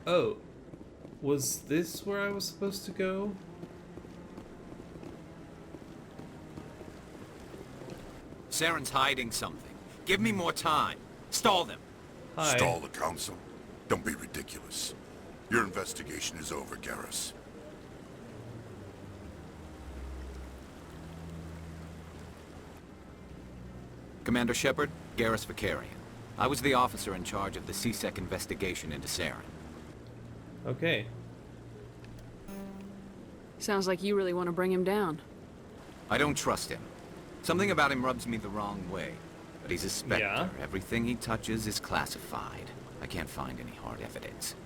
Oh. Was this where I was supposed to go? Saren's hiding something. Give me more time. Stall them. Hi. Stall the council? Don't be ridiculous. Your investigation is over, Garrus. Commander Shepard, Garrus Vicarian. I was the officer in charge of the C-Sec investigation into Saren. Okay. Sounds like you really want to bring him down. I don't trust him. Something about him rubs me the wrong way. But he's a Spectre. Yeah. Everything he touches is classified. I can't find any hard evidence.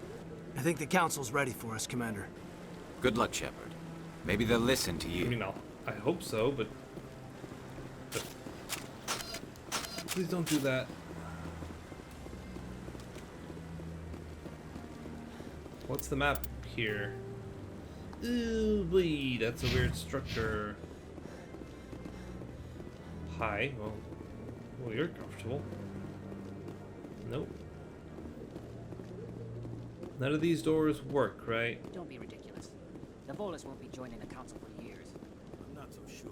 I think the council's ready for us, Commander. Good luck, Shepard. Maybe they'll listen to you. I mean, I hope so, but please don't do that. What's the map here? Ooh, boy, that's a weird structure. Hi. Well, you're comfortable. Nope. None of these doors work, right? Don't be ridiculous. The Volus won't be joining the council for years. I'm not so sure.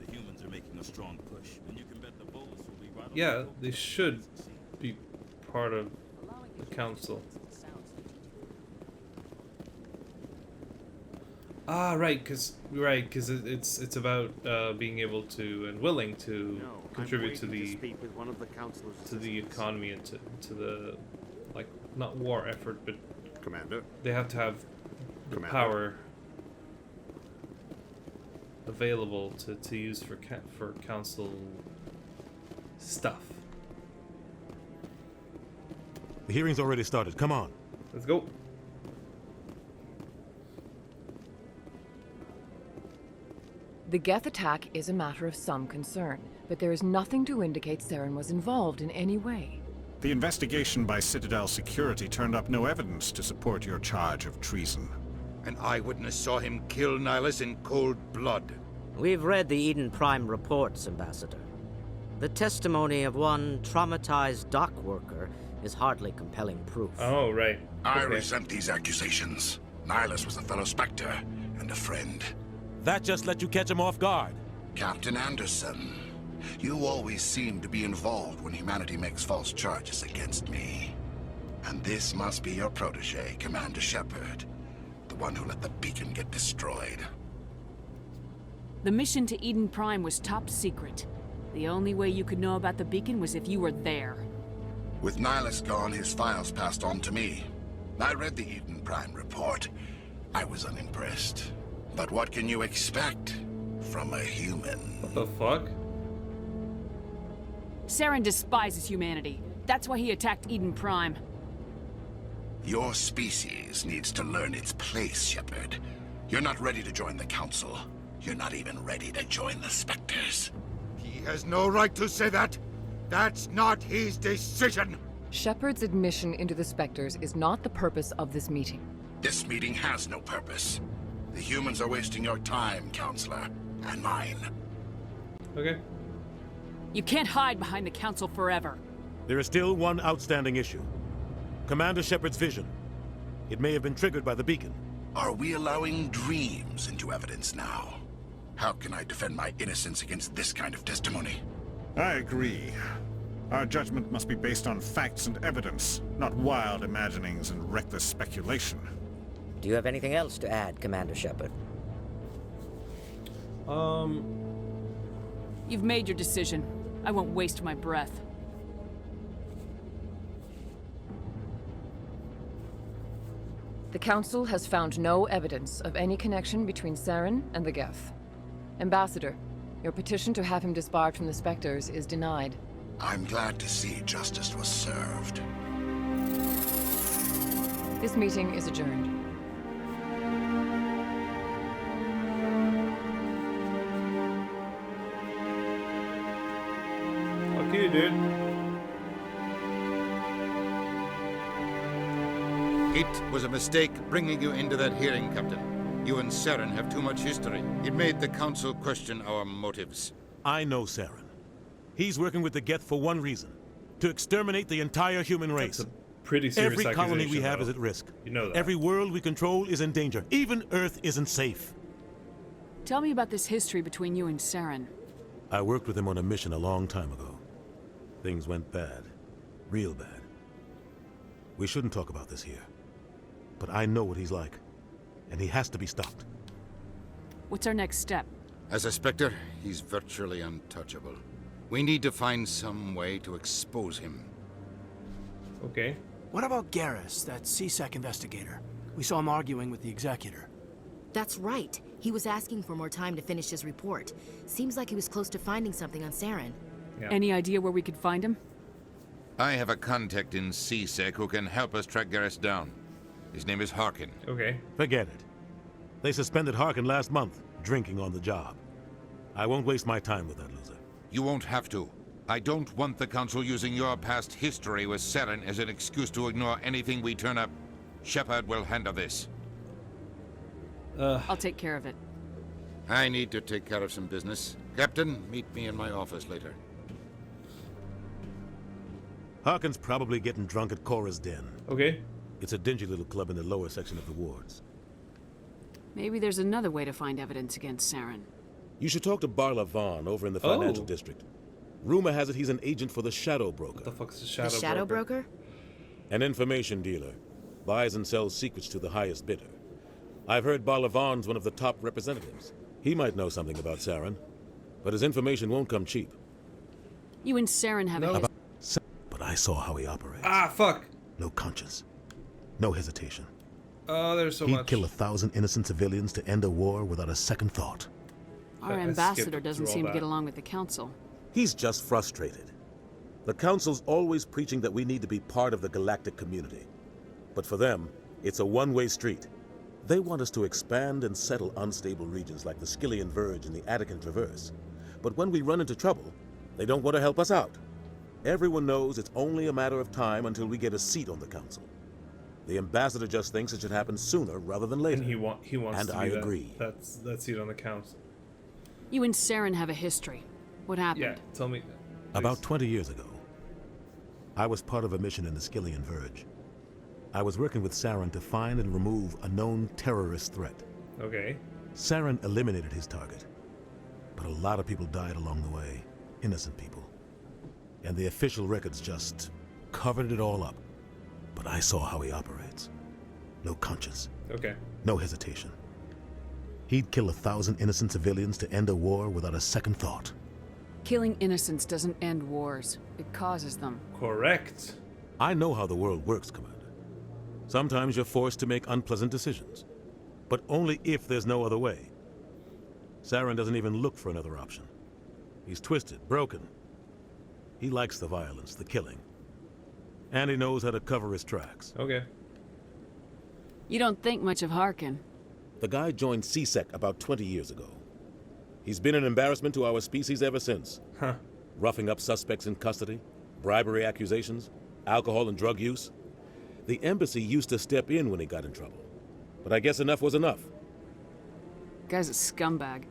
The humans are making a strong push, and you can bet the Volus will be right on Yeah, the boat. they should be part of the council. Ah, right, because it's about being able to and willing to contribute to the economy and to the, like, not war effort, but Commander. they have to have the Commander. power available to use for council stuff. The hearing's already started. Come on. Let's go. The Geth attack is a matter of some concern, but there is nothing to indicate Saren was involved in any way. The investigation by Citadel security turned up no evidence to support your charge of treason. An eyewitness saw him kill Nihilus in cold blood. We've read the Eden Prime reports, Ambassador. The testimony of one traumatized dock worker is hardly compelling proof. Oh, right. I Okay. resent these accusations. Nihilus was a fellow Spectre and a friend. That just let you catch him off guard. Captain Anderson, you always seem to be involved when humanity makes false charges against me. And this must be your protege, Commander Shepard, the one who let the beacon get destroyed. The mission to Eden Prime was top secret. The only way you could know about the beacon was if you were there. With Nihilus gone, his files passed on to me. I read the Eden Prime report. I was unimpressed. But what can you expect from a human? What the fuck? Saren despises humanity. That's why he attacked Eden Prime. Your species needs to learn its place, Shepard. You're not ready to join the Council. You're not even ready to join the Spectres. He has no right to say that. That's not his decision. Shepard's admission into the Spectres is not the purpose of this meeting. This meeting has no purpose. The humans are wasting your time, Counselor, and mine. Okay. You can't hide behind the council forever. There is still one outstanding issue. Commander Shepard's vision. It may have been triggered by the beacon. Are we allowing dreams into evidence now? How can I defend my innocence against this kind of testimony? I agree. Our judgment must be based on facts and evidence, not wild imaginings and reckless speculation. Do you have anything else to add, Commander Shepard? You've made your decision. I won't waste my breath. The Council has found no evidence of any connection between Saren and the Geth. Ambassador, your petition to have him disbarred from the Spectres is denied. I'm glad to see justice was served. This meeting is adjourned. Fuck you, dude. It was a mistake bringing you into that hearing, Captain. You and Saren have too much history. It made the Council question our motives. I know Saren. He's working with the Geth for one reason. To exterminate the entire human race. That's a pretty serious Every colony we accusation, have though. is at risk. You know that. Every world we control is in danger. Even Earth isn't safe. Tell me about this history between you and Saren. I worked with him on a mission a long time ago. Things went bad. Real bad. We shouldn't talk about this here. But I know what he's like. And he has to be stopped. What's our next step? As a Spectre, he's virtually untouchable. We need to find some way to expose him. Okay. What about Garrus, that CSEC investigator? We saw him arguing with the Executor. That's right. He was asking for more time to finish his report. Seems like he was close to finding something on Saren. Yeah. Any idea where we could find him? I have a contact in CSEC who can help us track Garrus down. His name is Harkin. Okay. Forget it. They suspended Harkin last month, drinking on the job. I won't waste my time with that loser. You won't have to. I don't want the Council using your past history with Saren as an excuse to ignore anything we turn up. Shepard will handle this. I'll take care of it. I need to take care of some business. Captain, meet me in my office later. Harkin's probably getting drunk at Cora's Den. Okay. It's a dingy little club in the lower section of the wards. Maybe there's another way to find evidence against Saren. You should talk to Barla Vaughn over in the financial district. Rumor has it he's an agent for the Shadow Broker. What the fuck's the Shadow Broker? The Shadow Broker? An information dealer. Buys and sells secrets to the highest bidder. I've heard Barla Vaughn's one of the top representatives. He might know something about Saren, but his information won't come cheap. You and Saren have a... But I saw how he operates. Ah, fuck. No conscience. No hesitation. Oh, there's so He'd much. kill 1,000 innocent civilians to end a war without a second thought. Our ambassador doesn't seem to get along with the Council. He's just frustrated. The Council's always preaching that we need to be part of the galactic community. But for them, it's a one-way street. They want us to expand and settle unstable regions like the Skillian Verge and the Attican Traverse. But when we run into trouble, they don't want to help us out. Everyone knows it's only a matter of time until we get a seat on the Council. The ambassador just thinks it should happen sooner rather than later. And he wants and to I be agree. That's seat on the council. You and Saren have a history. What happened? Yeah, tell me. Please. About 20 years ago, I was part of a mission in the Skillian Verge. I was working with Saren to find and remove a known terrorist threat. Okay. Saren eliminated his target, but a lot of people died along the way. Innocent people. And the official records just covered it all up. But I saw how he operates. No conscience. Okay. No hesitation. He'd kill 1,000 innocent civilians to end a war without a second thought. Killing innocents doesn't end wars. It causes them. Correct. I know how the world works, Commander. Sometimes you're forced to make unpleasant decisions. But only if there's no other way. Saren doesn't even look for another option. He's twisted, broken. He likes the violence, the killing. And he knows how to cover his tracks. Okay. You don't think much of Harkin. The guy joined CSEC about 20 years ago. He's been an embarrassment to our species ever since. Huh. Roughing up suspects in custody, bribery accusations, alcohol and drug use. The embassy used to step in when he got in trouble. But I guess enough was enough. Guy's a scumbag.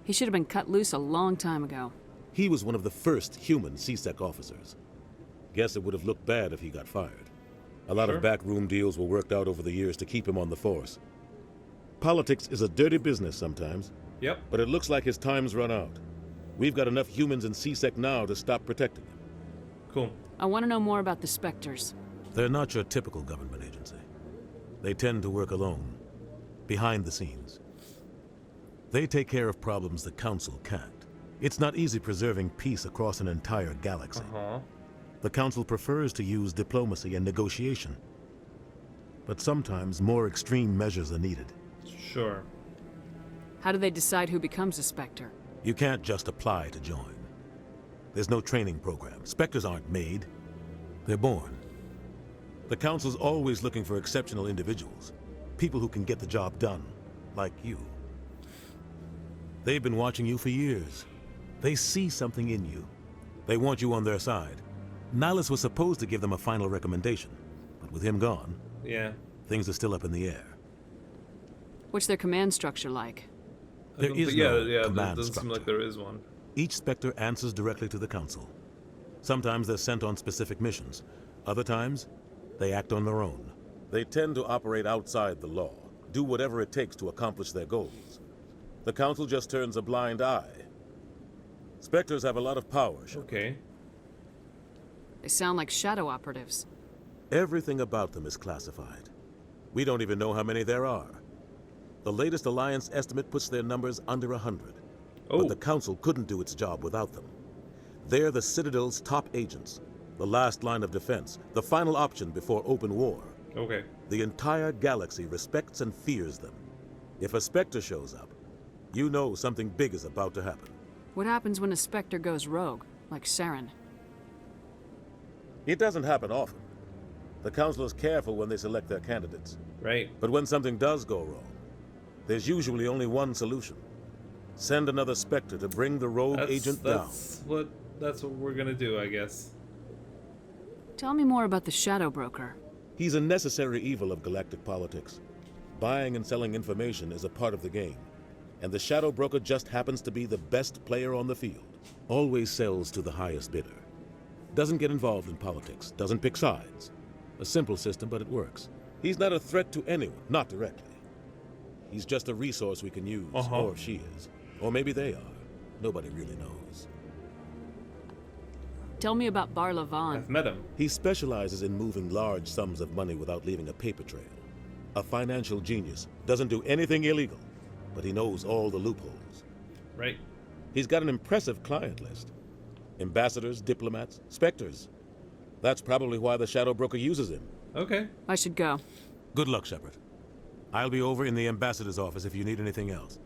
He should have been cut loose a long time ago. He was one of the first human CSEC officers. Guess it would have looked bad if he got fired. A lot of backroom deals were worked out over the years to keep him on the force. Politics is a dirty business sometimes. Yep. But it looks like his time's run out. We've got enough humans in CSEC now to stop protecting him. Cool. I want to know more about the Spectres. They're not your typical government agency. They tend to work alone, behind the scenes. They take care of problems the Council can't. It's not easy preserving peace across an entire galaxy. The Council prefers to use diplomacy and negotiation. But sometimes more extreme measures are needed. Sure. How do they decide who becomes a Spectre? You can't just apply to join. There's no training program. Spectres aren't made. They're born. The Council's always looking for exceptional individuals. People who can get the job done. Like you. They've been watching you for years. They see something in you. They want you on their side. Nihilus was supposed to give them a final recommendation. But with him gone, things are still up in the air. What's their command structure like? There is no there command doesn't structure. seem like there is one. Each Spectre answers directly to the Council. Sometimes they're sent on specific missions. Other times, They act on their own. They tend to operate outside the law, do whatever it takes to accomplish their goals. The Council just turns a blind eye. Spectres have a lot of power, Shepard. Okay. They sound like shadow operatives. Everything about them is classified. We don't even know how many there are. The latest Alliance estimate puts their numbers under 100. Oh. But the Council couldn't do its job without them. They're the Citadel's top agents, the last line of defense, the final option before open war. Okay. The entire galaxy respects and fears them. If a Spectre shows up, you know something big is about to happen. What happens when a Spectre goes rogue, like Saren? It doesn't happen often. The Council is careful when they select their candidates. Right. But when something does go wrong, there's usually only one solution. Send another Spectre to bring the rogue agent down. That's what we're gonna do, I guess. Tell me more about the Shadow Broker. He's a necessary evil of galactic politics. Buying and selling information is a part of the game. And the Shadow Broker just happens to be the best player on the field. Always sells to the highest bidder. Doesn't get involved in politics, doesn't pick sides. A simple system, but it works. He's not a threat to anyone, not directly. He's just a resource we can use, or she is. Or maybe they are. Nobody really knows. Tell me about Bar Levon. I've met him. He specializes in moving large sums of money without leaving a paper trail. A financial genius. Doesn't do anything illegal, but he knows all the loopholes. Right. He's got an impressive client list. Ambassadors, diplomats, Spectres. That's probably why the Shadow Broker uses him. Okay. I should go. Good luck, Shepard. I'll be over in the ambassador's office if you need anything else.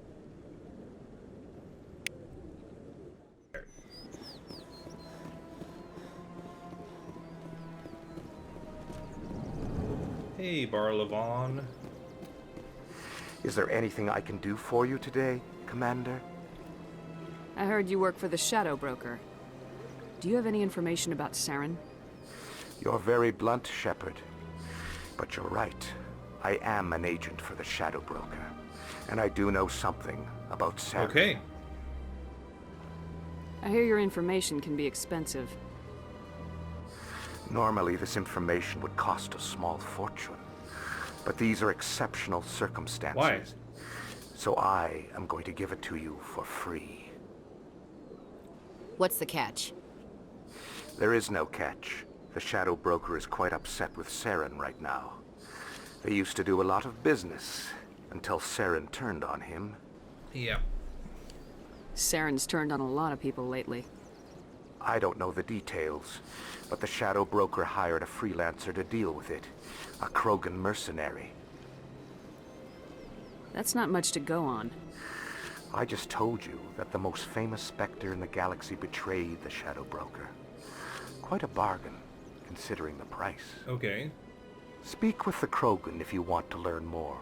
Hey, Bar Levon. Is there anything I can do for you today, Commander? I heard you work for the Shadow Broker. Do you have any information about Saren? You're very blunt, Shepard. But you're right. I am an agent for the Shadow Broker. And I do know something about Saren. Okay. I hear your information can be expensive. Normally, this information would cost a small fortune. But these are exceptional circumstances. Why? So I am going to give it to you for free. What's the catch? There is no catch. The Shadow Broker is quite upset with Saren right now. They used to do a lot of business until Saren turned on him. Yeah. Saren's turned on a lot of people lately. I don't know the details, but the Shadow Broker hired a freelancer to deal with it. A Krogan mercenary. That's not much to go on. I just told you that the most famous Spectre in the galaxy betrayed the Shadow Broker. Quite a bargain, considering the price. Okay. Speak with the Krogan if you want to learn more.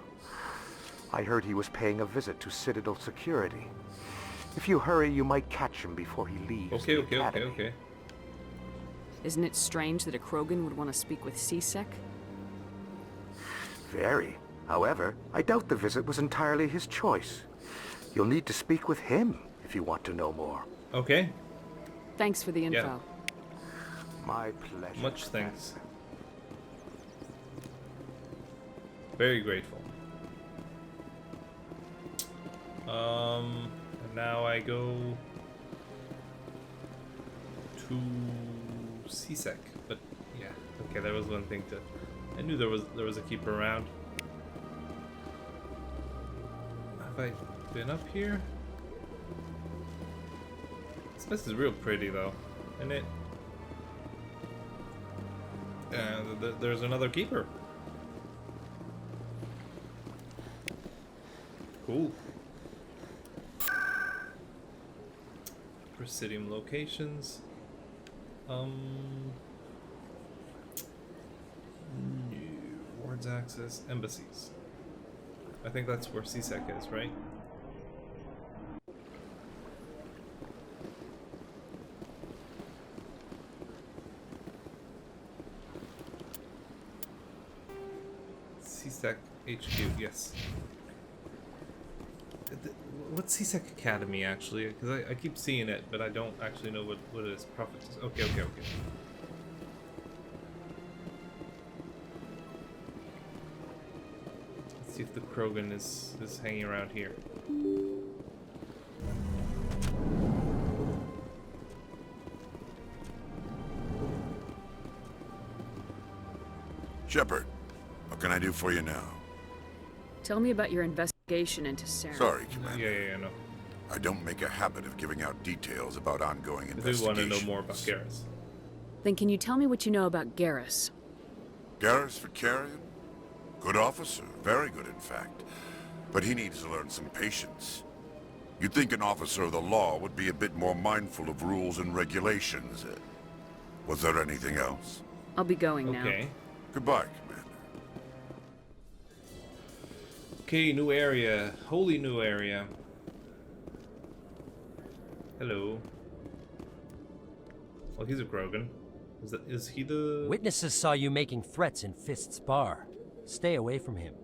I heard he was paying a visit to Citadel security. If you hurry, you might catch him before he leaves Okay, the okay, academy. okay. Isn't it strange that a Krogan would want to speak with C-Sec? Very. However, I doubt the visit was entirely his choice. You'll need to speak with him if you want to know more. Okay. Thanks for the info. Yeah. My pleasure. Much thanks. Very grateful. And now I go to C-Sec, but yeah, okay, there was one thing to. I knew there was a keeper around. Have I been up here? This place is real pretty though, isn't it? And there's another keeper. Cool. Presidium locations. Wards access, embassies. I think that's where C-Sec is, right? C-Sec HQ, yes. What's C-Sec Academy, actually? Because I keep seeing it, but I don't actually know what it is. Profit. Okay, okay, okay. See if the Krogan is hanging around here. Shepard, what can I do for you now? Tell me about your investigation into Saren. Sorry, Commander. Yeah, no. I don't make a habit of giving out details about ongoing I do investigations. want to know more about Garrus. Then can you tell me what you know about Garrus? Garrus Vakarian? Good officer, very good in fact. But he needs to learn some patience. You'd think an officer of the law would be a bit more mindful of rules and regulations. Was there anything else? I'll be going now. Okay. Goodbye, Commander. Okay, new area. Wholly new area. Hello. Well, he's a Krogan. Is he the... Witnesses saw you making threats in Fist's bar. Stay away from him.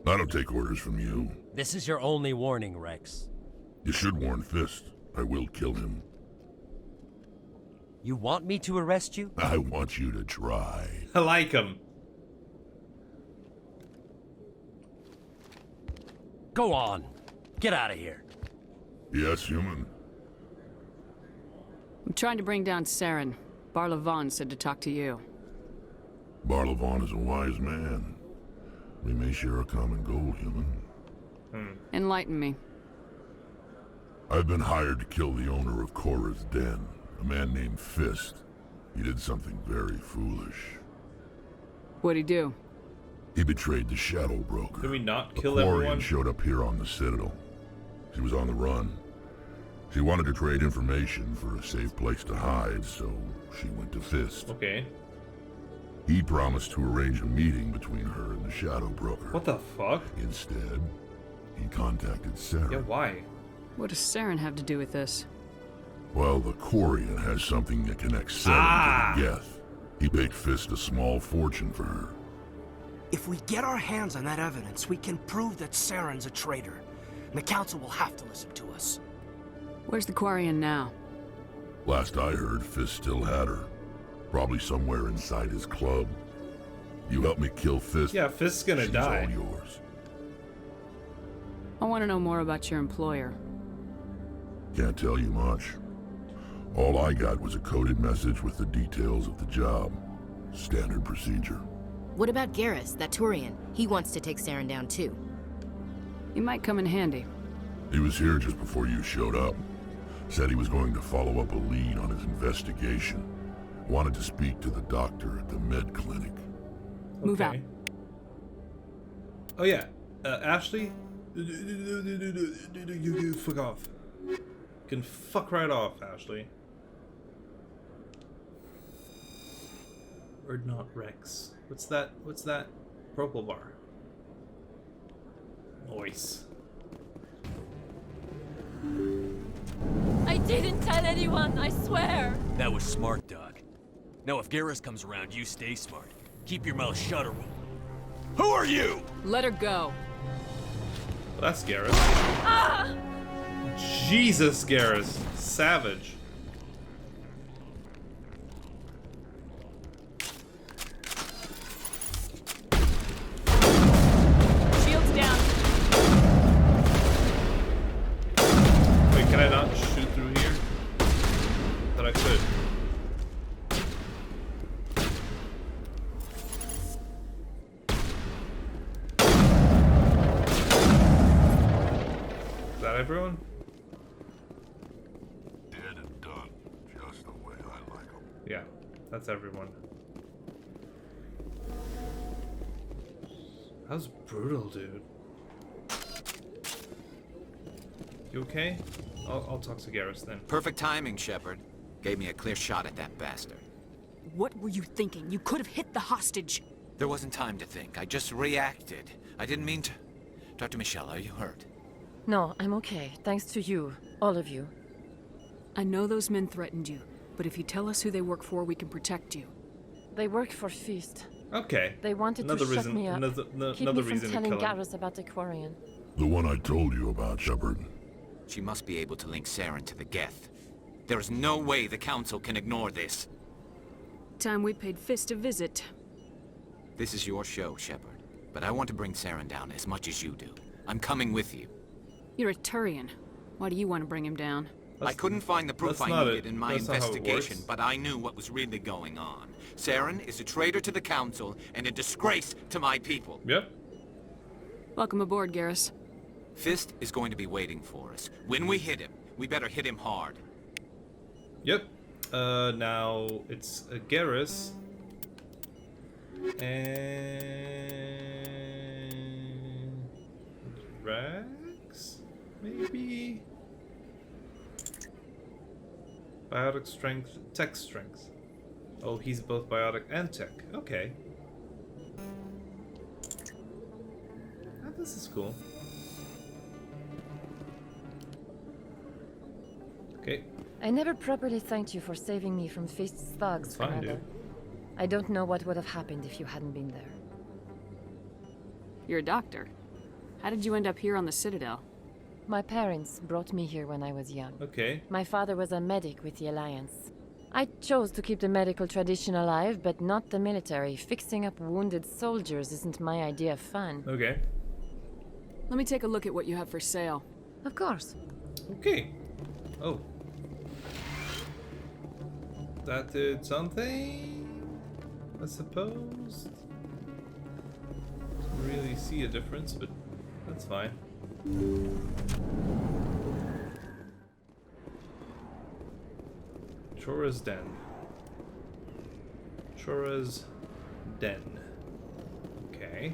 I don't take orders from you. This is your only warning, Rex. You should warn Fist. I will kill him. You want me to arrest you? I want you to try. I like him. Go on. Get out of here. Yes, human. I'm trying to bring down Saren. Barlavon said to talk to you. Barlavon is a wise man. We may share a common goal, human. Enlighten me. I've been hired to kill the owner of Korra's Den, a man named Fist. He did something very foolish. What'd he do? He betrayed the Shadow Broker. Can we not kill Quarian everyone? Showed up here on the Citadel. She was on the run. She wanted to trade information for a safe place to hide, so she went to Fist. Okay. He promised to arrange a meeting between her and the Shadow Broker. What the fuck? Instead, he contacted Saren. Yeah, why? What does Saren have to do with this? Well, the Quarian has something that connects Saren to the Geth. He paid Fist a small fortune for her. If we get our hands on that evidence, we can prove that Saren's a traitor. And the Council will have to listen to us. Where's the Quarian now? Last I heard, Fist still had her. Probably somewhere inside his club. You help me kill Fist. Yeah, Fist's gonna she's die. all yours. I want to know more about your employer. Can't tell you much. All I got was a coded message with the details of the job. Standard procedure. What about Garrus, that Turian? He wants to take Saren down too. He might come in handy. He was here just before you showed up. Said he was going to follow up a lead on his investigation. Wanted to speak to the doctor at the med clinic. Move out. Oh yeah, Ashley, you fuck off. You can fuck right off, Ashley. Or not, Rex. What's that? What's that? Propel bar. Nice. I didn't tell anyone, I swear. That was smart, Doc. Now if Garrus comes around, you stay smart. Keep your mouth shut or we'll... Who are you? Let her go. Well, that's Garrus. Ah! Jesus, Garrus. Savage. Shields down. Wait, can I not shoot through here? Thought I could. Is that everyone? Dead and done, just the way I like them. Yeah, that's everyone. That was brutal, dude. You okay? I'll talk to Garrus then. Perfect timing, Shepard. Gave me a clear shot at that bastard. What were you thinking? You could have hit the hostage. There wasn't time to think. I just reacted. I didn't mean to... Dr. Michelle, are you hurt? No, I'm okay. Thanks to you. All of you. I know those men threatened you, but if you tell us who they work for, we can protect you. They work for Fist. Okay. They wanted another to reason, shut me up. Keep another me reason from to telling kill him. Garrus about the Quarian. The one I told you about, Shepard. She must be able to link Saren to the Geth. There is no way the Council can ignore this. Time we paid Fist a visit. This is your show, Shepard. but I want to bring Saren down as much as you do. I'm coming with you. You're a Turian. Why do you want to bring him down? I couldn't find the proof I needed in my investigation, but I knew what was really going on. Saren is a traitor to the Council and a disgrace to my people. Yep. Welcome aboard, Garrus. Fist is going to be waiting for us. When we hit him, we better hit him hard. Yep. Now it's Garrus. And... Rax? Maybe? Biotic strength, tech strength. Oh, he's both biotic and tech. Okay. Oh, this is cool. Okay. I never properly thanked you for saving me from Fist's thugs, It's fine, Commander. dude. I don't know what would have happened if you hadn't been there. You're a doctor. How did you end up here on the Citadel? My parents brought me here when I was young. Okay. My father was a medic with the Alliance. I chose to keep the medical tradition alive, but not the military. Fixing up wounded soldiers isn't my idea of fun. Okay. Let me take a look at what you have for sale. Of course. Okay. Oh. That did something, I suppose. Don't really see a difference, but that's fine. Chora's Den. Chora's Den. Okay.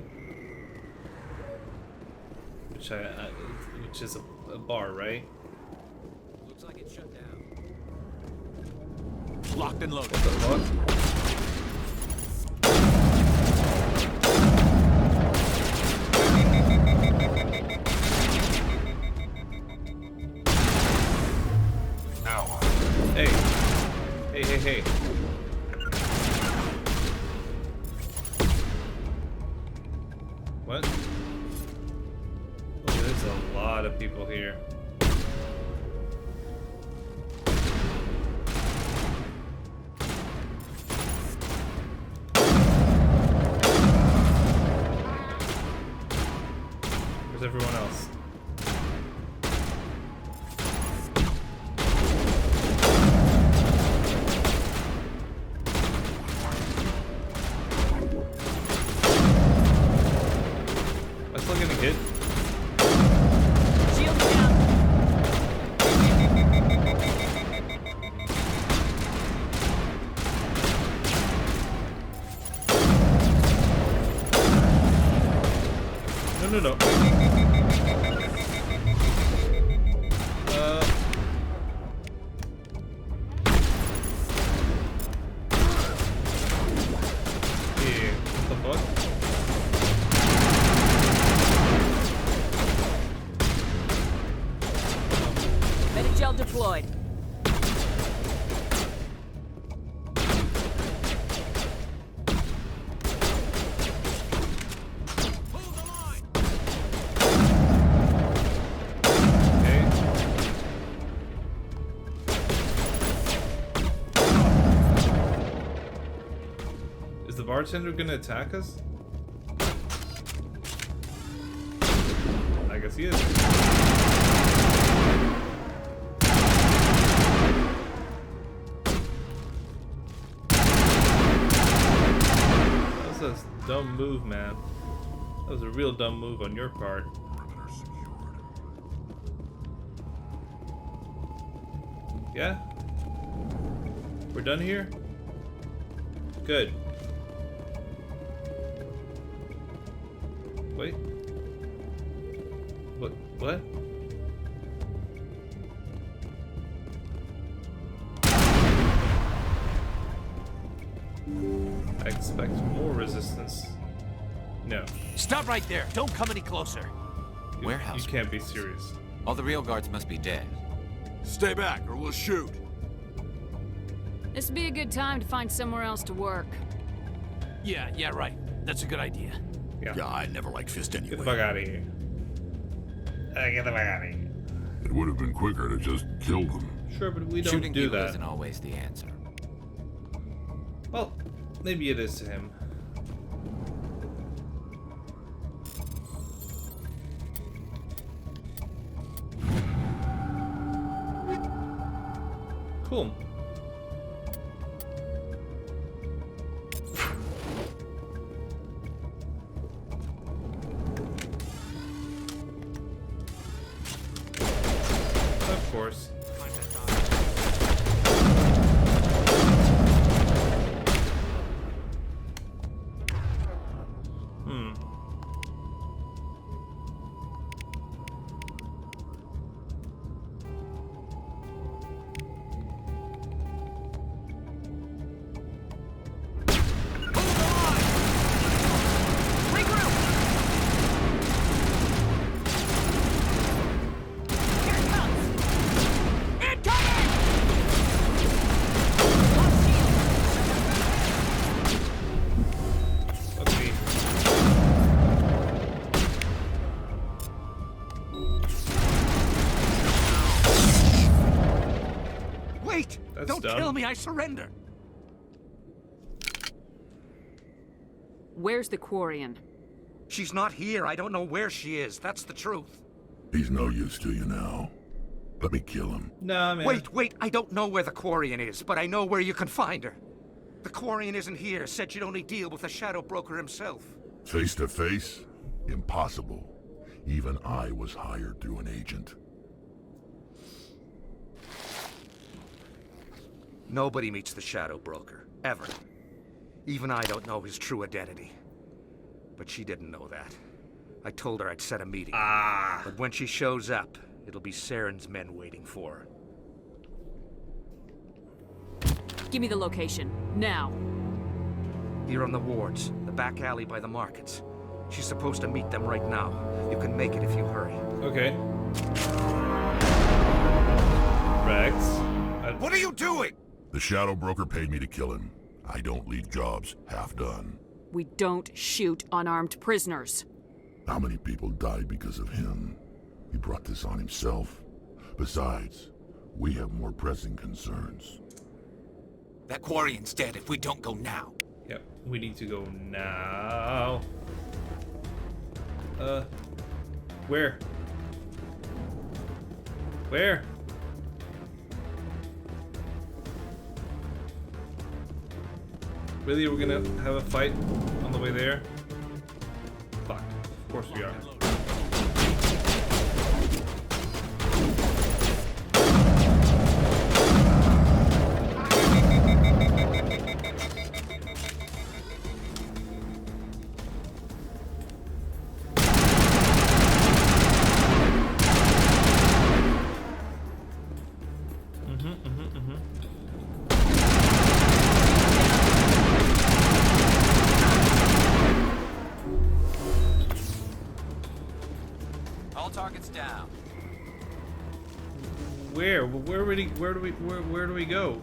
Which which is a bar, right? Looks like it's shut down. Locked and loaded. What the fuck? Hey. Hey, hey, hey. What? Oh, there's a lot of people here. Where's everyone else? Hit. Shield down. No. Yeah, what the fuck? Gel deployed. Okay. Is the bartender gonna attack us? I guess he is. That's a dumb move, man. That was a real dumb move on your part. Yeah? We're done here? Good. Wait. What? I expect more resistance. No. Stop right there. Don't come any closer. Warehouse. You can't be serious. All the real guards must be dead. Stay back or we'll shoot. This would be a good time to find somewhere else to work. Yeah, right. That's a good idea. Yeah, I never liked Fist anyway. Get the fuck out of here. Get the fuck out of here. It would have been quicker to just kill them. Sure, but we don't Shooting do people that. isn't always the answer. Well, maybe it is to him. Cool. Of course. Don't kill me, I surrender! Where's the Quarian? She's not here. I don't know where she is. That's the truth. He's no use to you now. Let me kill him. Nah, man. Wait. I don't know where the Quarian is, but I know where you can find her. The Quarian isn't here. Said you'd only deal with the Shadow Broker himself. Face to face? Impossible. Even I was hired through an agent. Nobody meets the Shadow Broker, ever. Even I don't know his true identity. But she didn't know that. I told her I'd set a meeting. But when she shows up, it'll be Saren's men waiting for her. Give me the location, now. Here on the wards, the back alley by the markets. She's supposed to meet them right now. You can make it if you hurry. Okay. Rex. What are you doing? The Shadow Broker paid me to kill him. I don't leave jobs half done. We don't shoot unarmed prisoners. How many people died because of him? He brought this on himself. Besides, we have more pressing concerns. That Quarian's dead if we don't go now. Yep, we need to go now. Where? Where? Really, we're gonna have a fight on the way there? Fuck. Of course we are. Where do we go?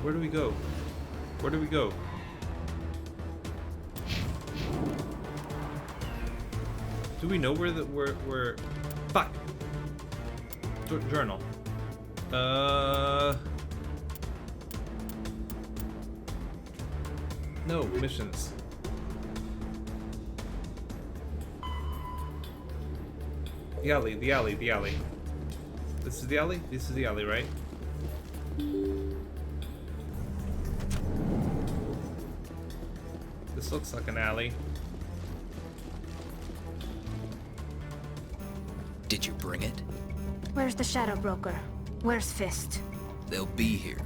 Where do we go? Where do we go? Do we know where fuck. Journal. No, missions. The alley. This is the alley? This is the alley, right? This looks like an alley. Did you bring it? Where's the Shadow Broker? Where's Fist? They'll be here.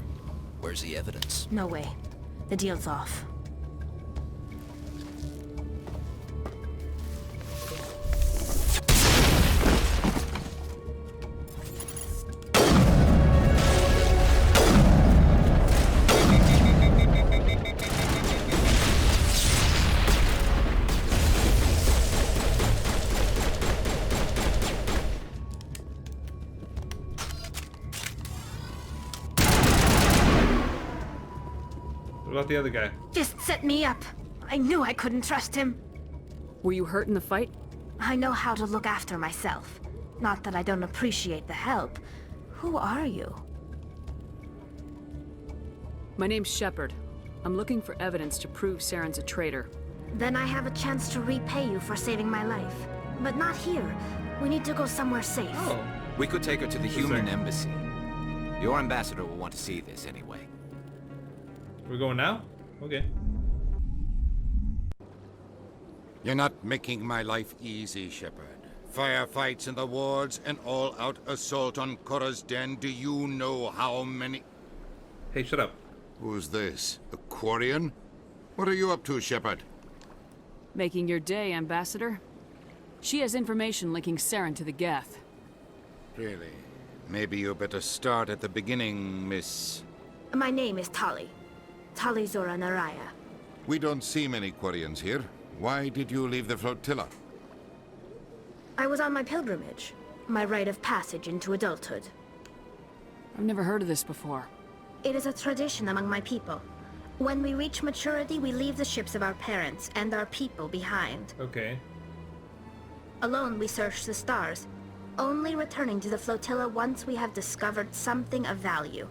Where's the evidence? No way. The deal's off. What about the other guy? Just set me up. I knew I couldn't trust him. Were you hurt in the fight? I know how to look after myself. Not that I don't appreciate the help. Who are you? My name's Shepard. I'm looking for evidence to prove Saren's a traitor. Then I have a chance to repay you for saving my life. But not here. We need to go somewhere safe. Oh. We could take her to the human embassy. Your ambassador will want to see this anyway. We're going now? Okay. You're not making my life easy, Shepard. Firefights in the wards, an all-out assault on Korra's den. Do you know how many... Hey, shut up. Who's this? A Quarian? What are you up to, Shepard? Making your day, Ambassador. She has information linking Saren to the Geth. Really? Maybe you better start at the beginning, Miss... My name is Tali. Tali Zora Naraya. We don't see many Quarians here. Why did you leave the flotilla? I was on my pilgrimage. My rite of passage into adulthood. I've never heard of this before. It is a tradition among my people. When we reach maturity, we leave the ships of our parents and our people behind. Okay. Alone, we search the stars, only returning to the flotilla once we have discovered something of value.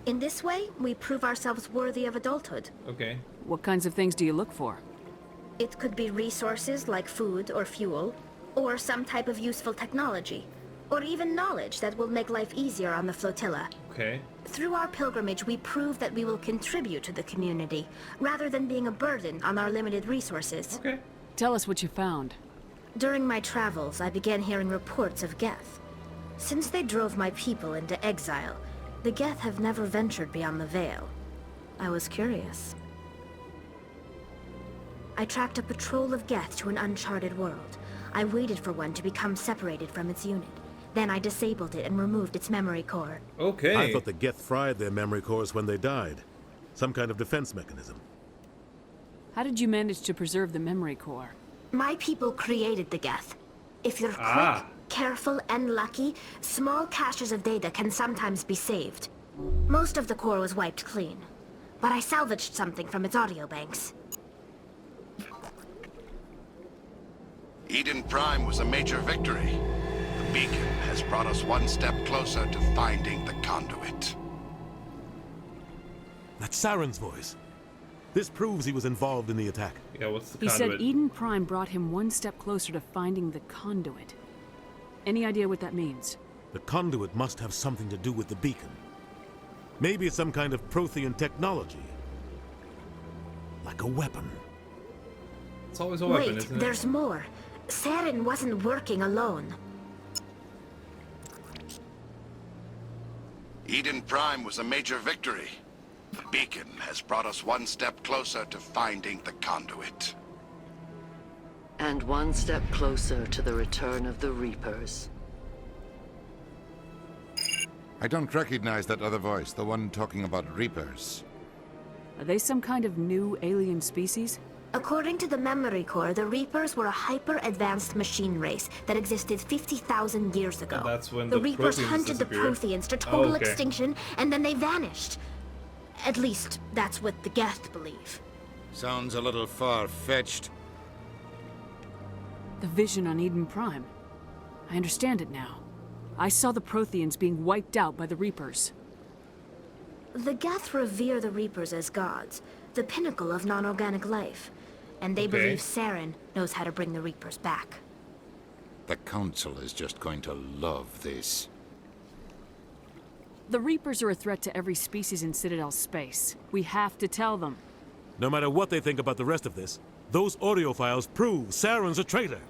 In this way, we prove ourselves worthy of adulthood. Okay. What kinds of things do you look for? It could be resources like food or fuel, or some type of useful technology, or even knowledge that will make life easier on the flotilla. Okay. Through our pilgrimage, we prove that we will contribute to the community, rather than being a burden on our limited resources. Okay. Tell us what you found. During my travels, I began hearing reports of Geth. Since they drove my people into exile, the Geth have never ventured beyond the Veil. I was curious. I tracked a patrol of Geth to an uncharted world. I waited for one to become separated from its unit. Then I disabled it and removed its memory core. Okay. I thought the Geth fried their memory cores when they died. Some kind of defense mechanism. How did you manage to preserve the memory core? My people created the Geth. If you're quick, careful, and lucky, small caches of data can sometimes be saved. Most of the core was wiped clean, but I salvaged something from its audio banks. Eden Prime was a major victory. The beacon has brought us one step closer to finding the conduit. That's Saren's voice. This proves he was involved in the attack. Yeah, what's the He conduit? said Eden Prime brought him one step closer to finding the conduit. Any idea what that means? The conduit must have something to do with the beacon. Maybe it's some kind of Prothean technology. Like a weapon. It's always a weapon, Wait, isn't it? there's more. Saren wasn't working alone. Eden Prime was a major victory. The beacon has brought us one step closer to finding the conduit. And one step closer to the return of the Reapers. I don't recognize that other voice, the one talking about Reapers. Are they some kind of new alien species? According to the memory core, the Reapers were a hyper-advanced machine race that existed 50,000 years ago. And that's when the the Reapers Protheans hunted the disappeared. Protheans to total Oh, okay. extinction, and then they vanished. At least, that's what the Geth believe. Sounds a little far-fetched. The vision on Eden Prime. I understand it now. I saw the Protheans being wiped out by the Reapers. The Geth revere the Reapers as gods, the pinnacle of non-organic life. And they Okay. believe Saren knows how to bring the Reapers back. The Council is just going to love this. The Reapers are a threat to every species in Citadel space. We have to tell them. No matter what they think about the rest of this, those audio files prove Saren's a traitor.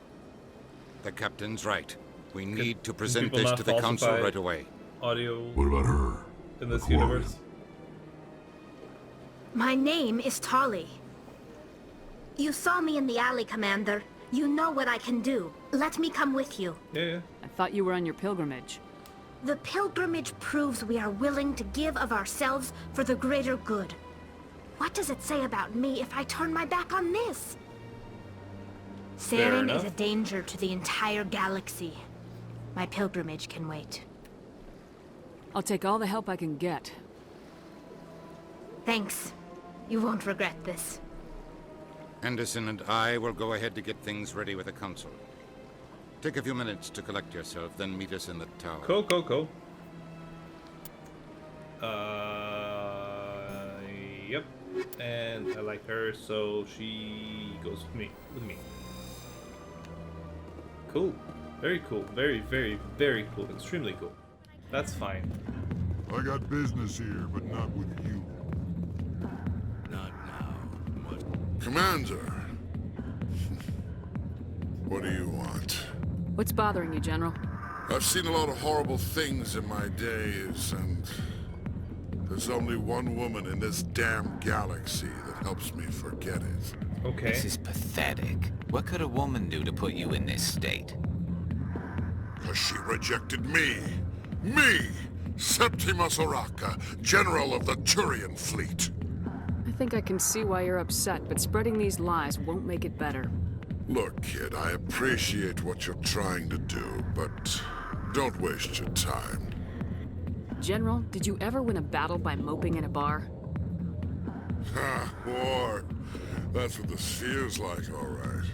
The captain's right. We need to Can present people this not to the Council falsify right away. Audio. What about her? In this The Quarian? universe. My name is Tali. You saw me in the alley, Commander. You know what I can do. Let me come with you. Yeah. I thought you were on your pilgrimage. The pilgrimage proves we are willing to give of ourselves for the greater good. What does it say about me if I turn my back on this? Fair Saren enough. is a danger to the entire galaxy. My pilgrimage can wait. I'll take all the help I can get. Thanks. You won't regret this. Anderson and I will go ahead to get things ready with the Council. Take a few minutes to collect yourself, then meet us in the tower. Cool. Yep. And I like her, so she goes with me. Cool. Very cool. Very, very, very cool. Extremely cool. That's fine. I got business here, but not with you. Not now. Commander. What do you want? What's bothering you, General? I've seen a lot of horrible things in my days, and there's only one woman in this damn galaxy that helps me forget it. Okay. This is pathetic. What could a woman do to put you in this state? Because she rejected me. Me! Septimus Oraka, General of the Turian fleet. I think I can see why you're upset, but spreading these lies won't make it better. Look, kid, I appreciate what you're trying to do, but don't waste your time. General, did you ever win a battle by moping in a bar? Ha, war. That's what this feels like, all right.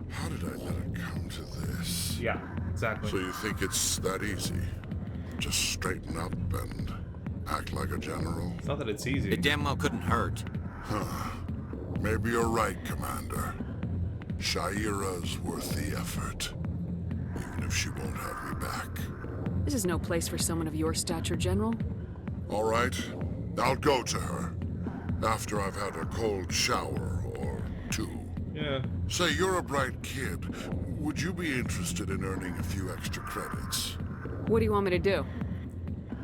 How did I let it come to this? Yeah, exactly. So you think it's that easy? Just straighten up and act like a general? It's not that it's easy. It damn well couldn't hurt. Huh. Maybe you're right, Commander. Shaira's worth the effort. Even if she won't have me back. This is no place for someone of your stature, General. All right. I'll go to her. After I've had a cold shower or two. Yeah. Say, you're a bright kid. Would you be interested in earning a few extra credits? What do you want me to do?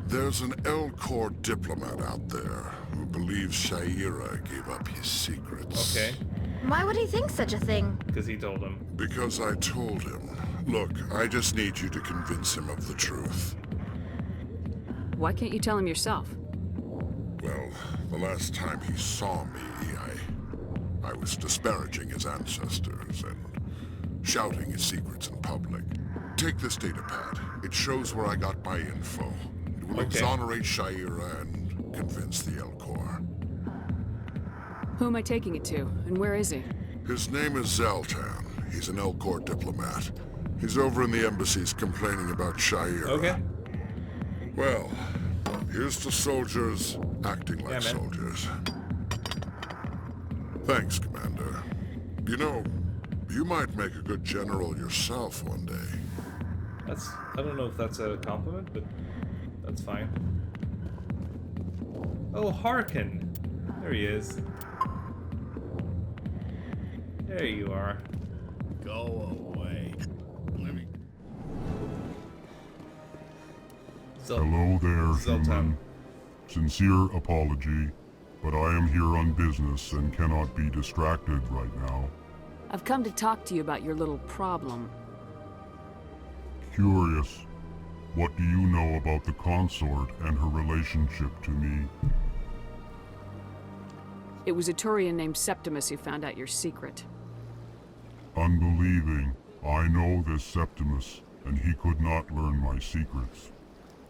There's an L-Corps diplomat out there who believes Shaira gave up his secrets. Okay. Why would he think such a thing? Because he told him. Because I told him. Look, I just need you to convince him of the truth. Why can't you tell him yourself? Well, the last time he saw me, I was disparaging his ancestors and shouting his secrets in public. Take this data pad. It shows where I got my info. It will exonerate Shaira and convince the L-Corps. Who am I taking it to, and where is he? His name is Zoltan. He's an L-Corps diplomat. He's over in the embassies complaining about Shaira. Okay. Well, here's to soldiers acting like soldiers. Thanks, Commander. You know, you might make a good general yourself one day. I don't know if that's a compliment, but that's fine. Oh, Harkin. There he is. There you are. Go away. Let me... Hello there, human. Sincere apology, but I am here on business and cannot be distracted right now. I've come to talk to you about your little problem. Curious. What do you know about the consort and her relationship to me? It was a Turian named Septimus who found out your secret. Unbelieving. I know this Septimus, and he could not learn my secrets.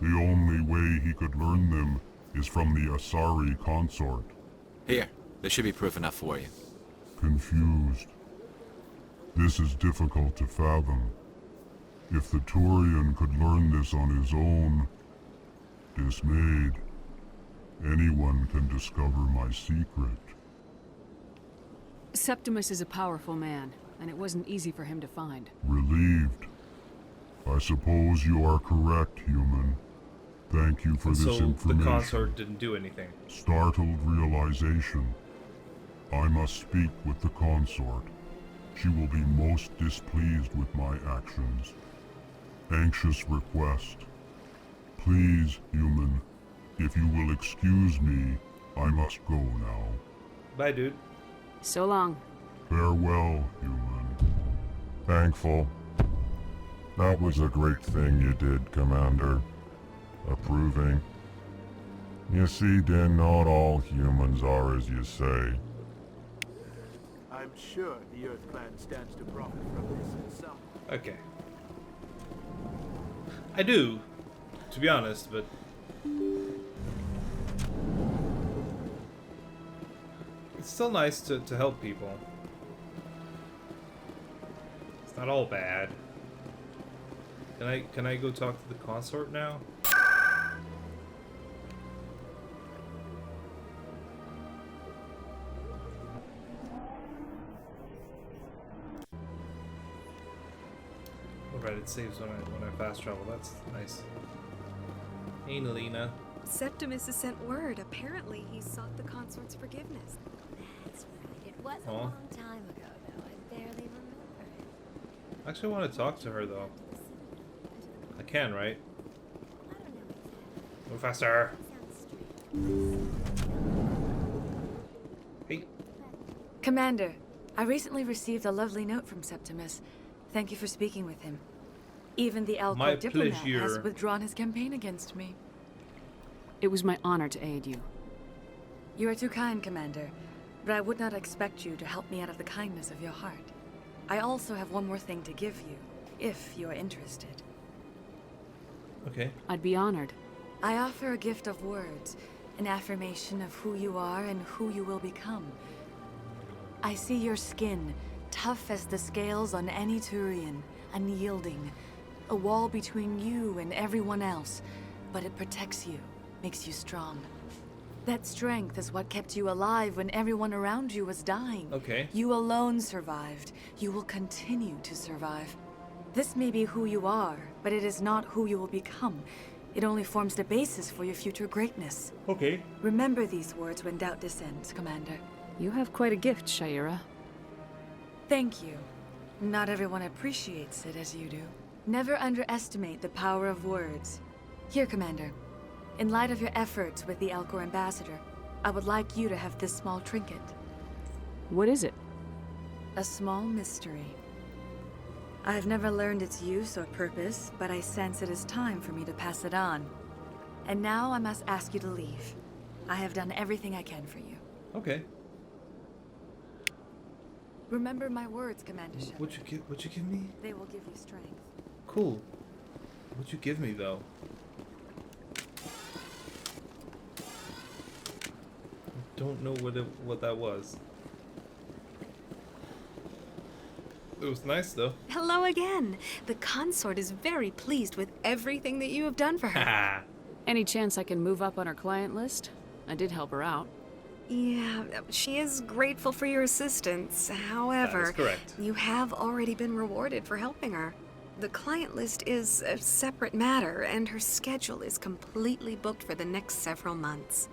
The only way he could learn them is from the Asari consort. Here, there should be proof enough for you. Confused. This is difficult to fathom. If the Turian could learn this on his own, dismayed, anyone can discover my secret. Septimus is a powerful man, and it wasn't easy for him to find. Relieved. I suppose you are correct, human. Thank you for this information. So the consort didn't do anything. Startled realization. I must speak with the consort. She will be most displeased with my actions. Anxious request. Please, human, if you will excuse me, I must go now. Bye, dude. So long. Farewell, human. Thankful. That was a great thing you did, Commander. Approving. You see, Din, not all humans are as you say. I'm sure the Earth Clan stands to profit from this in some. Okay. I do, to be honest, but... It's still nice to help people. It's not all bad. Can I go talk to the consort now? Alright, it saves when I fast travel. That's nice. Hey, Nalina. Septimus has sent word. Apparently, he sought the consort's forgiveness. That's right. It was a long time ago, though. I barely remember it. I actually want to talk to her, though. I can, right? Move faster. Hey. Commander, I recently received a lovely note from Septimus. Thank you for speaking with him. Even the Alco diplomat has withdrawn his campaign against me. It was my honor to aid you. You are too kind, Commander, but I would not expect you to help me out of the kindness of your heart. I also have one more thing to give you, if you are interested. Okay. I'd be honored. I offer a gift of words, an affirmation of who you are and who you will become. I see your skin, tough as the scales on any Turian, unyielding, a wall between you and everyone else, but it protects you, makes you strong. That strength is what kept you alive when everyone around you was dying. Okay. You alone survived. You will continue to survive. This may be who you are, but it is not who you will become. It only forms the basis for your future greatness. Okay. Remember these words when doubt descends, Commander. You have quite a gift, Shayera. Thank you. Not everyone appreciates it as you do. Never underestimate the power of words. Here, Commander. In light of your efforts with the Alcor ambassador, I would like you to have this small trinket. What is it? A small mystery. I've never learned its use or purpose, but I sense it is time for me to pass it on. And now I must ask you to leave. I have done everything I can for you. Okay. Remember my words, Commander Shepard. What'd you give me? They will give you strength. Cool. What'd you give me, though? I don't know what that was. It was nice, though. Hello again. The consort is very pleased with everything that you have done for her. Any chance I can move up on her client list? I did help her out. Yeah, she is grateful for your assistance. However, that is correct. You have already been rewarded for helping her. The client list is a separate matter, and her schedule is completely booked for the next several months.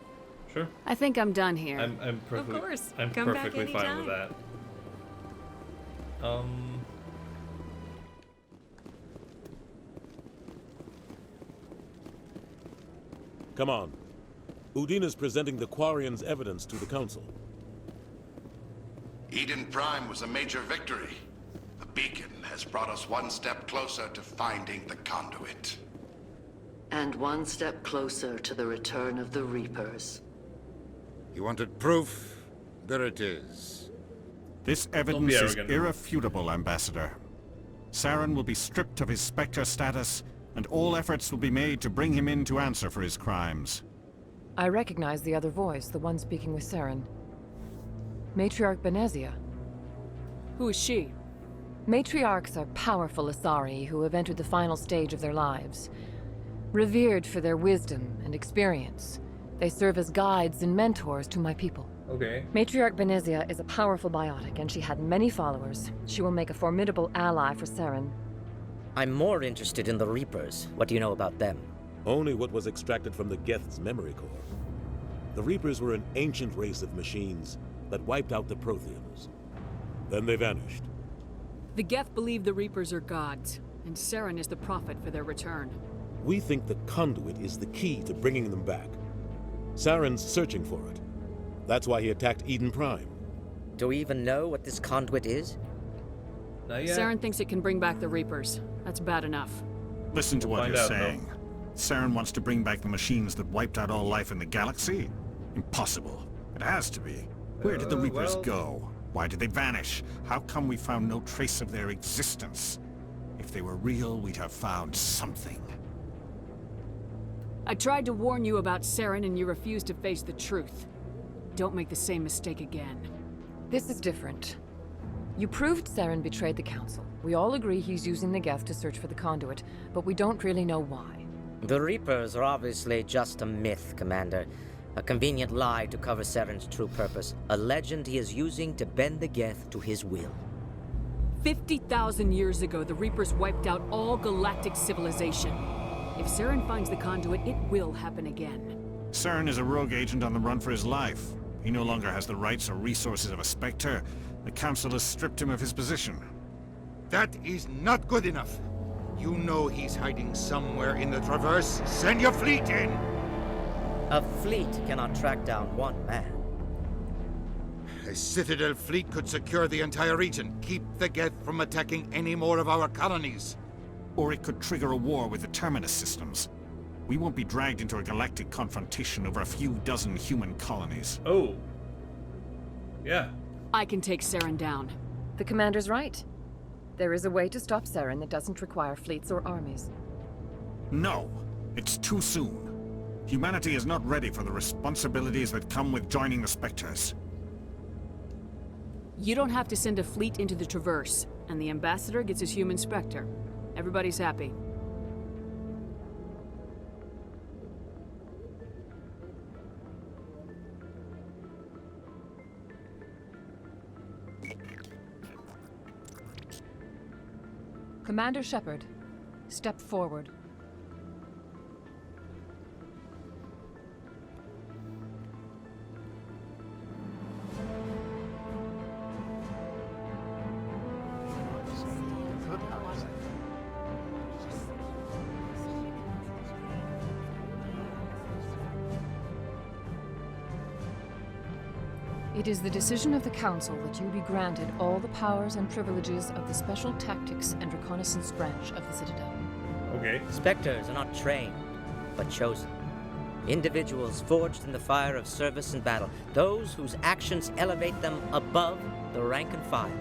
Sure. I think I'm done here. I'm perfectly. Of course. I'm Come back perfectly fine anytime. with that. Come on. Udina's presenting the Quarians' evidence to the Council. Eden Prime was a major victory. The beacon has brought us one step closer to finding the conduit. And one step closer to the return of the Reapers. You wanted proof? There it is. This evidence is irrefutable, Ambassador. Saren will be stripped of his Spectre status, and all efforts will be made to bring him in to answer for his crimes. I recognize the other voice, the one speaking with Saren. Matriarch Benezia. Who is she? Matriarchs are powerful Asari who have entered the final stage of their lives. Revered for their wisdom and experience, they serve as guides and mentors to my people. Okay. Matriarch Benezia is a powerful biotic, and she had many followers. She will make a formidable ally for Saren. I'm more interested in the Reapers. What do you know about them? Only what was extracted from the Geth's memory core. The Reapers were an ancient race of machines that wiped out the Protheans. Then they vanished. The Geth believe the Reapers are gods, and Saren is the prophet for their return. We think the conduit is the key to bringing them back. Saren's searching for it. That's why he attacked Eden Prime. Do we even know what this conduit is? Not yet. Saren thinks it can bring back the Reapers. That's bad enough. Listen to what you're saying. Saren wants to bring back the machines that wiped out all life in the galaxy? Impossible. It has to be. Where did the Reapers go? Why did they vanish? How come we found no trace of their existence? If they were real, we'd have found something. I tried to warn you about Saren and you refused to face the truth. Don't make the same mistake again. This is different. You proved Saren betrayed the Council. We all agree he's using the Geth to search for the conduit, but we don't really know why. The Reapers are obviously just a myth, Commander. A convenient lie to cover Saren's true purpose. A legend he is using to bend the Geth to his will. 50,000 years ago, the Reapers wiped out all galactic civilization. If Saren finds the conduit, it will happen again. Saren is a rogue agent on the run for his life. He no longer has the rights or resources of a Spectre. The Council has stripped him of his position. That is not good enough. You know he's hiding somewhere in the Traverse. Send your fleet in! A fleet cannot track down one man. A Citadel fleet could secure the entire region, keep the Geth from attacking any more of our colonies. Or it could trigger a war with the Terminus systems. We won't be dragged into a galactic confrontation over a few dozen human colonies. Oh. Yeah. I can take Saren down. The commander's right. There is a way to stop Saren that doesn't require fleets or armies. No, it's too soon. Humanity is not ready for the responsibilities that come with joining the Spectres. You don't have to send a fleet into the Traverse, and the Ambassador gets his human Spectre. Everybody's happy. Commander Shepard, step forward. It is the decision of the Council that you be granted all the powers and privileges of the Special Tactics and Reconnaissance Branch of the Citadel. Okay. Spectres are not trained, but chosen. Individuals forged in the fire of service and battle. Those whose actions elevate them above the rank and file.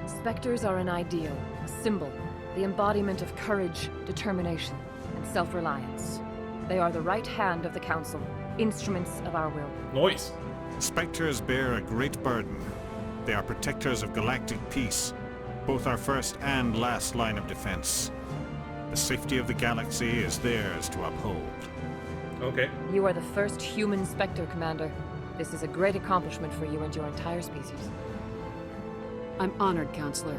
Spectres are an ideal, a symbol, the embodiment of courage, determination, and self-reliance. They are the right hand of the Council, instruments of our will. Noise. Spectres bear a great burden. They are protectors of galactic peace, both our first and last line of defense. The safety of the galaxy is theirs to uphold. Okay. You are the first human Spectre, Commander. This is a great accomplishment for you and your entire species. I'm honored, Counselor.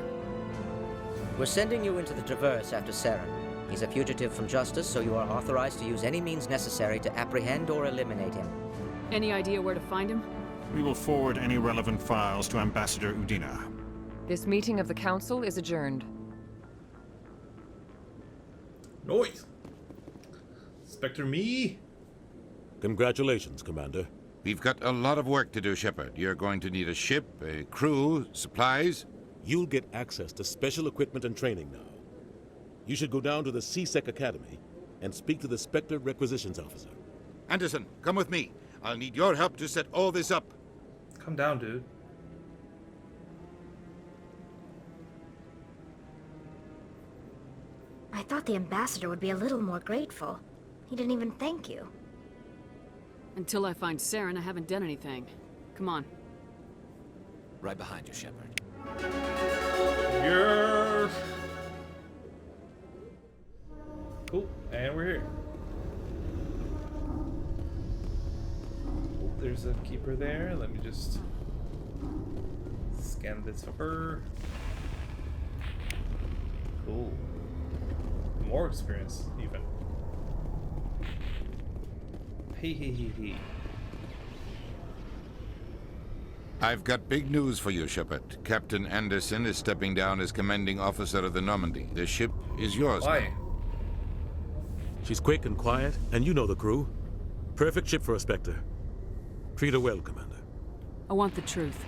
We're sending you into the Traverse after Saren. He's a fugitive from justice, so you are authorized to use any means necessary to apprehend or eliminate him. Any idea where to find him? We will forward any relevant files to Ambassador Udina. This meeting of the Council is adjourned. Noise. Spectre me. Congratulations, Commander. We've got a lot of work to do, Shepard. You're going to need a ship, a crew, supplies. You'll get access to special equipment and training now. You should go down to the C-Sec Academy and speak to the Spectre Requisitions Officer. Anderson, come with me. I'll need your help to set all this up. Come down, dude. I thought the Ambassador would be a little more grateful. He didn't even thank you. Until I find Saren, I haven't done anything. Come on. Right behind you, Shepard. Yes. Cool, and we're here. There's a keeper there. Let me just scan this for her. Cool. More experience, even. He. I've got big news for you, Shepard. Captain Anderson is stepping down as commanding officer of the Normandy. The ship is yours. Why? She's quick and quiet, and you know the crew. Perfect ship for a Spectre. Treat her well, Commander. I want the truth.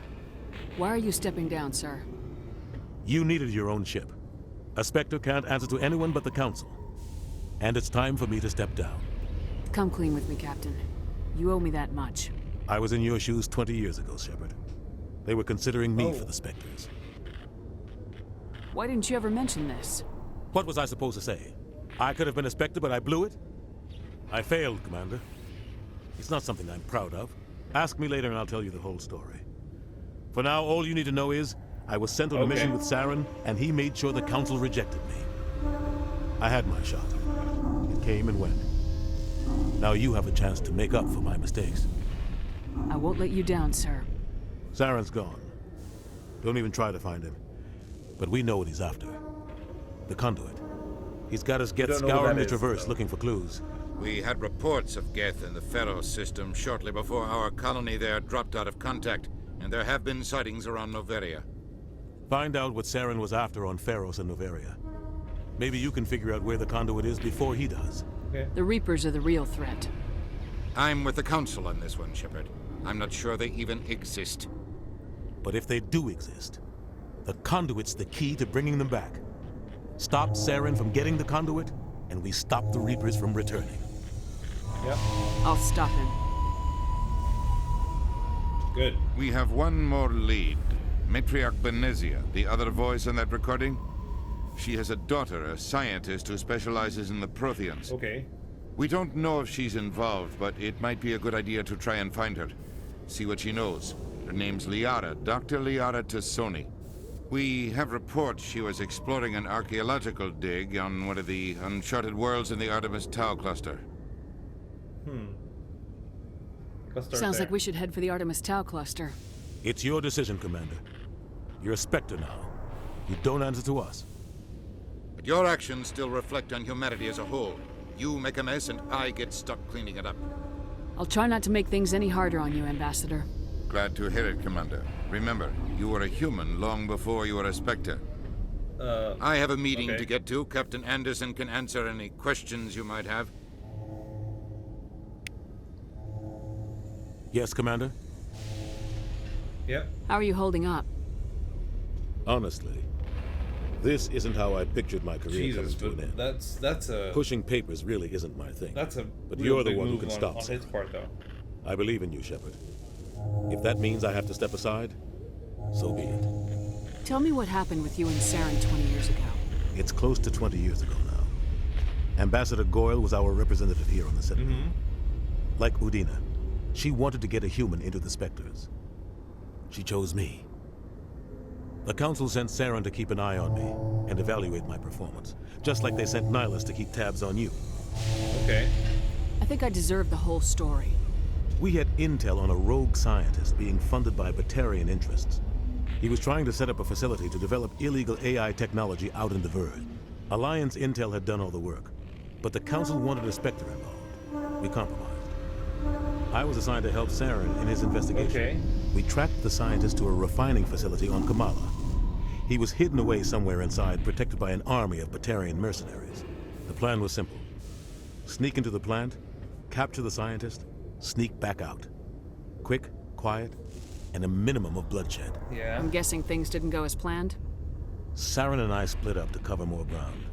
Why are you stepping down, sir? You needed your own ship. A Spectre can't answer to anyone but the Council. And it's time for me to step down. Come clean with me, Captain. You owe me that much. I was in your shoes 20 years ago, Shepard. They were considering me for the Spectres. Why didn't you ever mention this? What was I supposed to say? I could have been a Spectre, but I blew it? I failed, Commander. It's not something I'm proud of. Ask me later and I'll tell you the whole story. For now, all you need to know is, I was sent on a mission with Saren, and he made sure the Council rejected me. I had my shot. It came and went. Now you have a chance to make up for my mistakes. I won't let you down, sir. Saren's gone. Don't even try to find him. But we know what he's after. The conduit. He's got us Geth don't know what scouring that the is, Traverse though. looking for clues. We had reports of Geth in the Pharos system shortly before our colony there dropped out of contact, and there have been sightings around Noveria. Find out what Saren was after on Pharos and Noveria. Maybe you can figure out where the conduit is before he does. Okay. The Reapers are the real threat. I'm with the Council on this one, Shepard. I'm not sure they even exist. But if they do exist, the conduit's the key to bringing them back. Stop Saren from getting the conduit, and we stop the Reapers from returning. Yep. I'll stop him. Good. We have one more lead. Matriarch Benezia, the other voice in that recording. She has a daughter, a scientist who specializes in the Protheans. Okay. We don't know if she's involved, but it might be a good idea to try and find her. See what she knows. Her name's Liara, Dr. Liara Tassoni. We have reports she was exploring an archaeological dig on one of the uncharted worlds in the Artemis Tau cluster. Sounds like we should head for the Artemis Tau cluster. It's your decision, Commander. You're a Spectre now. You don't answer to us. But your actions still reflect on humanity as a whole. You make a mess and I get stuck cleaning it up. I'll try not to make things any harder on you, Ambassador. Glad to hear it, Commander. Remember, you were a human long before you were a Spectre. I have a meeting to get to. Captain Anderson can answer any questions you might have. Yes, Commander? Yep. How are you holding up? Honestly, this isn't how I pictured my career Jesus, coming to an end. that's a... Pushing papers really isn't my thing. That's a But real you're the big one who move can on stop his Saren. part, though. I believe in you, Shepard. If that means I have to step aside, so be it. Tell me what happened with you and Saren 20 years ago. It's close to 20 years ago now. Ambassador Goyle was our representative here on the Citadel. Like Udina, she wanted to get a human into the Spectres. She chose me. The Council sent Saren to keep an eye on me and evaluate my performance, just like they sent Nihilus to keep tabs on you. Okay. I think I deserve the whole story. We had intel on a rogue scientist being funded by Batarian interests. He was trying to set up a facility to develop illegal AI technology out in the Verge. Alliance intel had done all the work, but the Council wanted a Spectre involved. We compromised. I was assigned to help Saren in his investigation. Okay. We tracked the scientist to a refining facility on Kamala. He was hidden away somewhere inside, protected by an army of Batarian mercenaries. The plan was simple. Sneak into the plant, capture the scientist, sneak back out. Quick, quiet, and a minimum of bloodshed. Yeah. I'm guessing things didn't go as planned? Saren and I split up to cover more ground.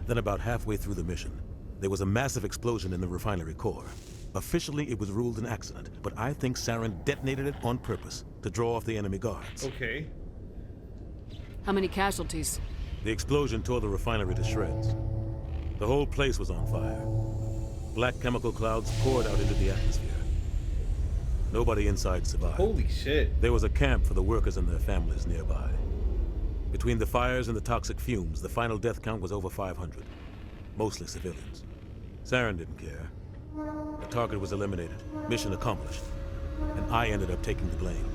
Then about halfway through the mission, there was a massive explosion in the refinery core. Officially, it was ruled an accident, but I think Saren detonated it on purpose to draw off the enemy guards. Okay. How many casualties? The explosion tore the refinery to shreds. The whole place was on fire. Black chemical clouds poured out into the atmosphere. Nobody inside survived. Holy shit. There was a camp for the workers and their families nearby. Between the fires and the toxic fumes, the final death count was over 500. Mostly civilians. Saren didn't care. The target was eliminated, mission accomplished, and I ended up taking the blame.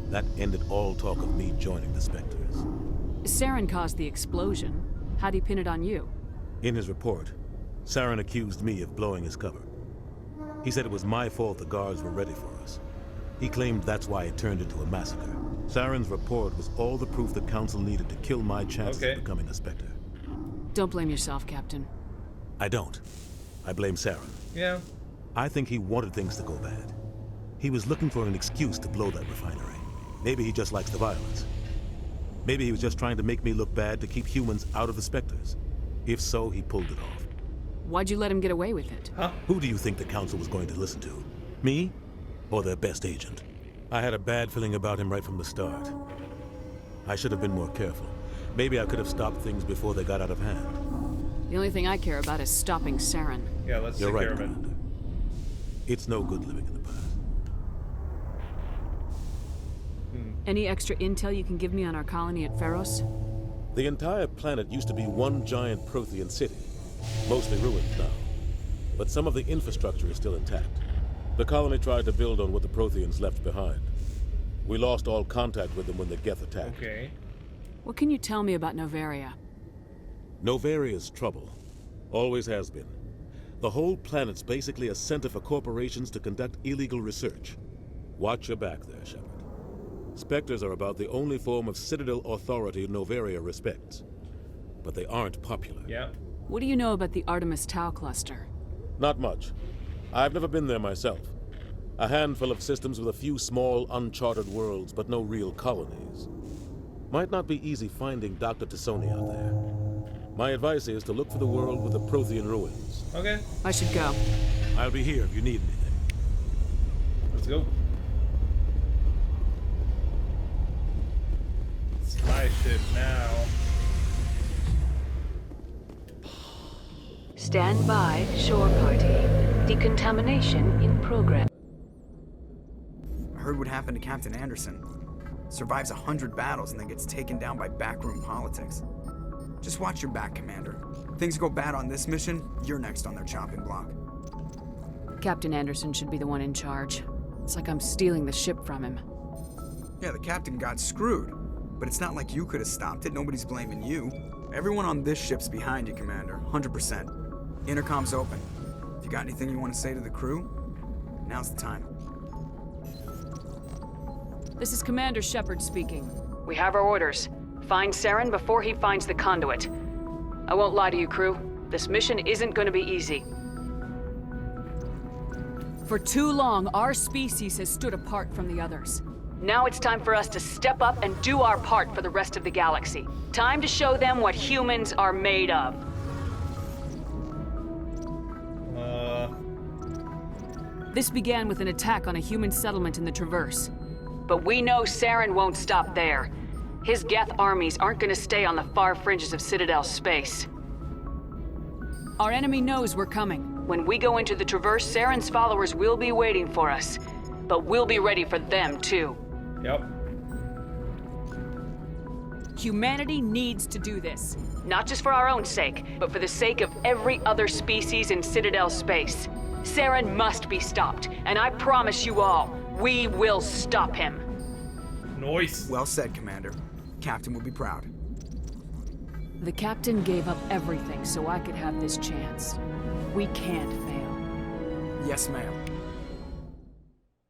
That ended all talk of me joining the Spectres. Saren caused the explosion. How'd he pin it on you? In his report, Saren accused me of blowing his cover. He said it was my fault the guards were ready for us. He claimed that's why it turned into a massacre. Saren's report was all the proof the Council needed to kill my chances of becoming a Spectre. Don't blame yourself, Captain. I don't. I blame Saren. Yeah. I think he wanted things to go bad. He was looking for an excuse to blow that refinery. Maybe he just likes the violence. Maybe he was just trying to make me look bad to keep humans out of the Spectres. If so, he pulled it off. Why'd you let him get away with it? Huh? Who do you think the Council was going to listen to? Me? Or their best agent? I had a bad feeling about him right from the start. I should have been more careful. Maybe I could have stopped things before they got out of hand. The only thing I care about is stopping Saren. Yeah, let's You're take right, care of it. Commander. It's no good living in the past. Any extra intel you can give me on our colony at Pharos? The entire planet used to be one giant Prothean city, mostly ruined now. But some of the infrastructure is still intact. The colony tried to build on what the Protheans left behind. We lost all contact with them when the Geth attacked. Okay. What can you tell me about Novaria? Novaria's trouble. Always has been. The whole planet's basically a center for corporations to conduct illegal research. Watch your back there, Shepard. Spectres are about the only form of Citadel authority Novaria respects. But they aren't popular. Yeah. What do you know about the Artemis Tau cluster? Not much. I've never been there myself. A handful of systems with a few small, uncharted worlds, but no real colonies. Might not be easy finding Dr. Tassoni out there. My advice is to look for the world with the Prothean ruins. Okay. I should go. I'll be here if you need anything. Let's go. Spy ship now. Stand by, shore party. Decontamination in progress. I heard what happened to Captain Anderson. Survives 100 battles and then gets taken down by backroom politics. Just watch your back, Commander. Things go bad on this mission, you're next on their chopping block. Captain Anderson should be the one in charge. It's like I'm stealing the ship from him. Yeah, the captain got screwed. But it's not like you could have stopped it. Nobody's blaming you. Everyone on this ship's behind you, Commander. 100%. Intercom's open. If you got anything you want to say to the crew, now's the time. This is Commander Shepard speaking. We have our orders. Find Saren before he finds the conduit. I won't lie to you, crew. This mission isn't going to be easy. For too long, our species has stood apart from the others. Now it's time for us to step up and do our part for the rest of the galaxy. Time to show them what humans are made of. This began with an attack on a human settlement in the Traverse. But we know Saren won't stop there. His Geth armies aren't going to stay on the far fringes of Citadel space. Our enemy knows we're coming. When we go into the Traverse, Saren's followers will be waiting for us. But we'll be ready for them, too. Yep. Humanity needs to do this. Not just for our own sake, but for the sake of every other species in Citadel space. Saren must be stopped, and I promise you all, we will stop him. Nice. Well said, Commander. Captain will be proud. The captain gave up everything so I could have this chance. We can't fail. Yes, ma'am.